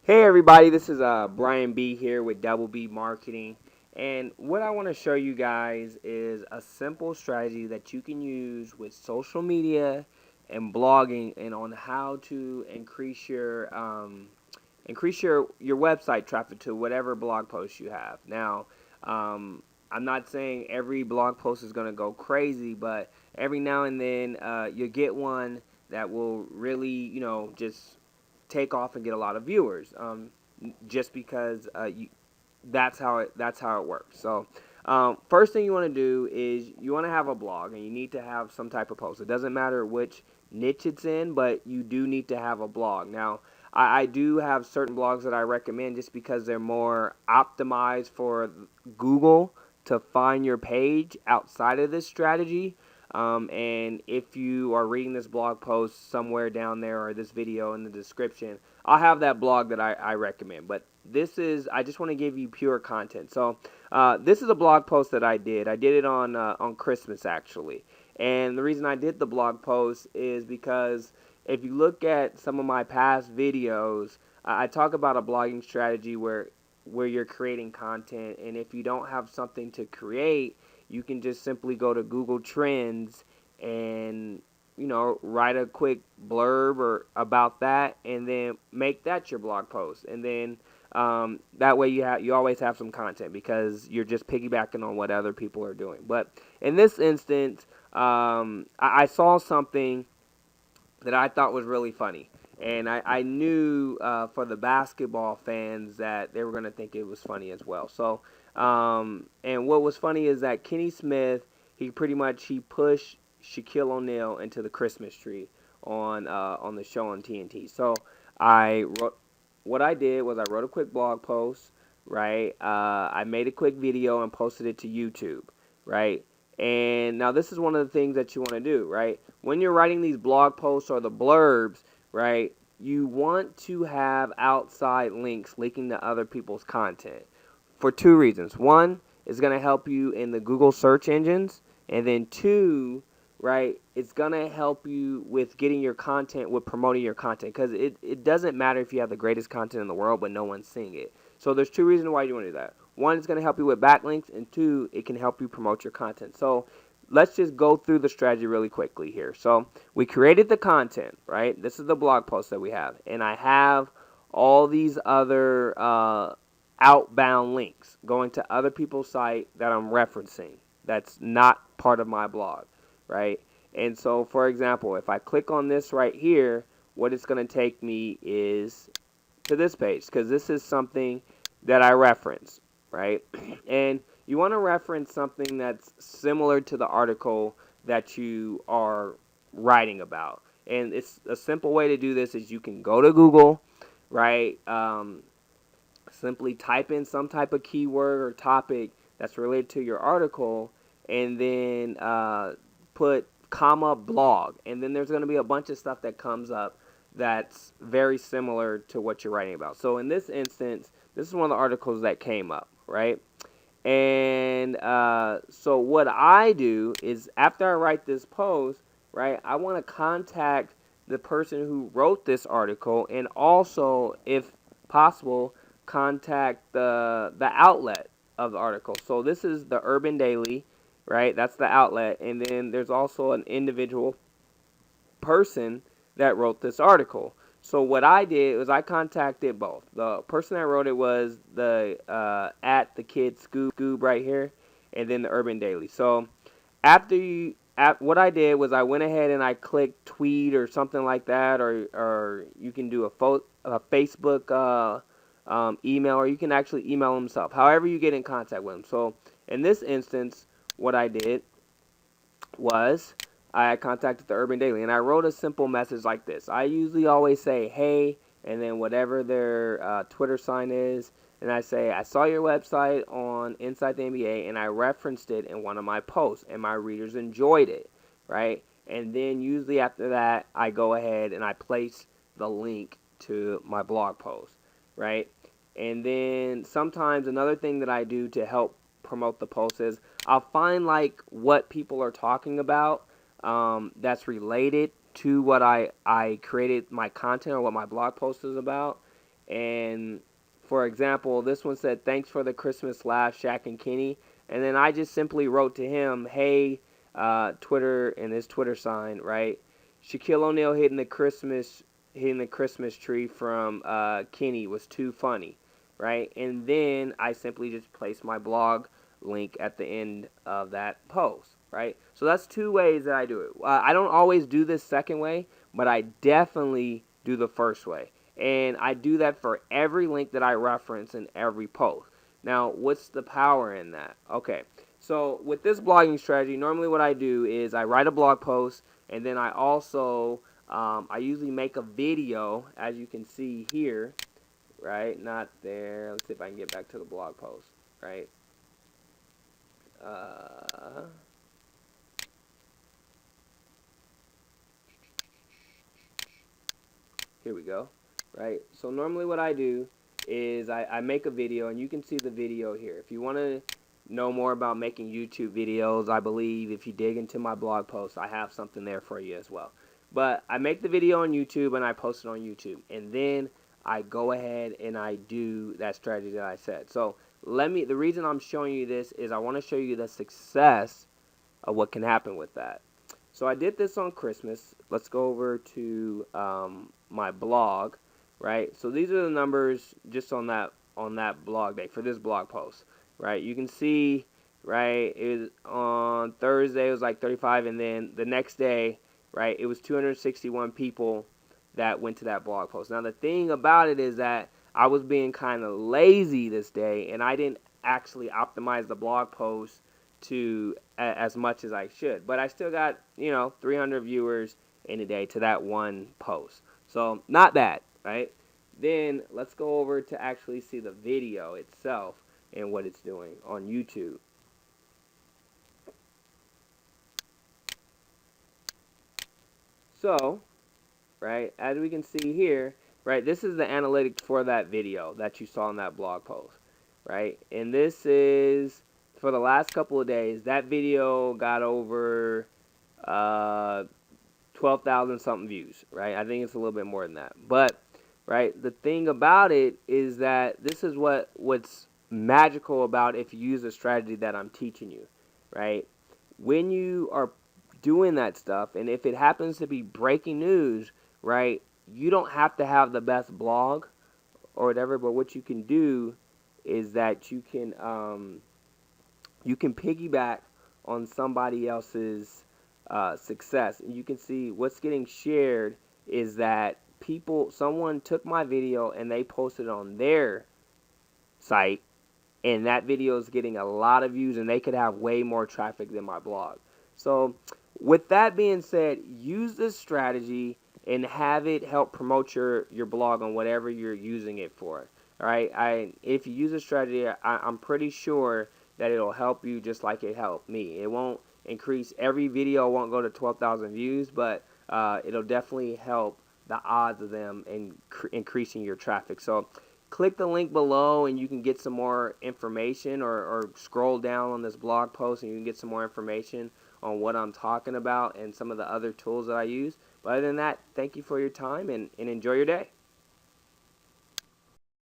Hey everybody, this is Brian B here with Double B Marketing. And what I want to show you guys is a simple strategy that you can use with social media and blogging and on how to increase your website traffic to whatever blog post you have. Now, I'm not saying every blog post is going to go crazy, but every now and then you'll get one that will really, just take off and get a lot of viewers. Just because that's how it works. So first thing you want to do is you want to have a blog and you need to have some type of post. It doesn't matter which niche it's in, but you do need to have a blog. Now I do have certain blogs that I recommend just because they're more optimized for Google to find your page outside of this strategy. And if you are reading this blog post somewhere down there or this video in the description, I'll have that blog that I recommend. But I just want to give you pure content. So this is a blog post that I did. I did it on Christmas actually. And the reason I did the blog post is because if you look at some of my past videos, I talk about a blogging strategy where you're creating content, and if you don't have something to create, you can just simply go to Google Trends and write a quick blurb or about that, and then make that your blog post, and then that way you always have some content because you're just piggybacking on what other people are doing. But in this instance, I saw something that I thought was really funny. And I knew for the basketball fans that they were going to think it was funny as well. So, and what was funny is that Kenny Smith, he pushed Shaquille O'Neal into the Christmas tree on the show on TNT. So what I did was I wrote a quick blog post, right? I made a quick video and posted it to YouTube, right? And now this is one of the things that you want to do, right? When you're writing these blog posts or the blurbs, right, you want to have outside links linking to other people's content for two reasons. One, it's going to help you in the Google search engines, and then two, right, it's going to help you with getting your content, with promoting your content, because it doesn't matter if you have the greatest content in the world, but no one's seeing it. So there's two reasons why you want to do that. One, it's going to help you with backlinks, and two, it can help you promote your content. So let's just go through the strategy really quickly here. So we created the content, right? This is the blog post that we have, and I have all these other outbound links going to other people's site that I'm referencing. That's not part of my blog, right? And so, for example, if I click on this right here, what it's going to take me is to this page because this is something that I reference, right? And you want to reference something that's similar to the article that you are writing about. And it's a simple way to do this is you can go to Google, right? Simply type in some type of keyword or topic that's related to your article, and then put comma blog, and then there's going to be a bunch of stuff that comes up that's very similar to what you're writing about. So in this instance, this is one of the articles that came up, right? And so what I do is after I write this post, right, I want to contact the person who wrote this article, and also, if possible, contact the outlet of the article. So this is the Urban Daily, right? That's the outlet, and then there's also an individual person that wrote this article. So what I did was I contacted both. The person that wrote it was the at the Kid Scoob right here, and then the Urban Daily. So what I did was I went ahead and I clicked tweet or something like that, or you can do a Facebook email, or you can actually email himself. However you get in contact with him. So in this instance, what I did was I contacted the Urban Daily and I wrote a simple message like this. I usually always say, hey, and then whatever their Twitter sign is. And I say, I saw your website on Inside the NBA and I referenced it in one of my posts and my readers enjoyed it, right? And then usually after that, I go ahead and I place the link to my blog post, right? And then sometimes another thing that I do to help promote the post is I'll find like what people are talking about that's related to what I created my content or what my blog post is about. And for example, this one said, "Thanks for the Christmas laugh, Shaq and Kenny." And then I just simply wrote to him, "Hey, Twitter," and his Twitter sign, right? Shaquille O'Neal hitting the Christmas tree from Kenny was too funny, right? And then I simply just placed my blog link at the end of that post, right? So that's two ways that I do it. I don't always do this second way, but I definitely do the first way. And I do that for every link that I reference in every post. Now, what's the power in that? Okay, so with this blogging strategy, normally what I do is I write a blog post, and then I also, I usually make a video, as you can see here, right? Not there. Let's see if I can get back to the blog post, right? Uh, Here we go, right? So normally what I do is I make a video, and you can see the video here. If you want to know more about making YouTube videos, I believe if you dig into my blog post, I have something there for you as well. But I make the video on YouTube and I post it on YouTube, and then I go ahead and I do that strategy that I said. So the reason I'm showing you this is I want to show you the success of what can happen with that. So I did this on Christmas. Let's go over to my blog, right? So these are the numbers just on that blog day for this blog post, right? You can see, right, it was on Thursday, it was like 35, and then the next day, right, it was 261 people that went to that blog post. Now the thing about it is that I was being kind of lazy this day, and I didn't actually optimize the blog post to as much as I should. But I still got, 300 viewers in a day to that one post. So not bad, right? Then let's go over to actually see the video itself and what it's doing on YouTube. So, right, as we can see here, right, this is the analytics for that video that you saw in that blog post, right? And this is for the last couple of days. That video got over 12,000 something views, right? I think it's a little bit more than that. But, right, the thing about it is that this is what's magical about if you use the strategy that I'm teaching you, right? When you are doing that stuff, and if it happens to be breaking news, right, you don't have to have the best blog or whatever, but what you can do is that you can piggyback on somebody else's success. And you can see what's getting shared is that someone took my video and they posted it on their site, and that video is getting a lot of views, and they could have way more traffic than my blog. So with that being said, use this strategy and have it help promote your blog on whatever you're using it for. All right, if you use a strategy, I'm pretty sure that it'll help you just like it helped me. It won't increase, every video won't go to 12,000 views, but it'll definitely help the odds of them increasing your traffic. So click the link below and you can get some more information, or scroll down on this blog post and you can get some more information on what I'm talking about and some of the other tools that I use. But other than that, thank you for your time, and enjoy your day.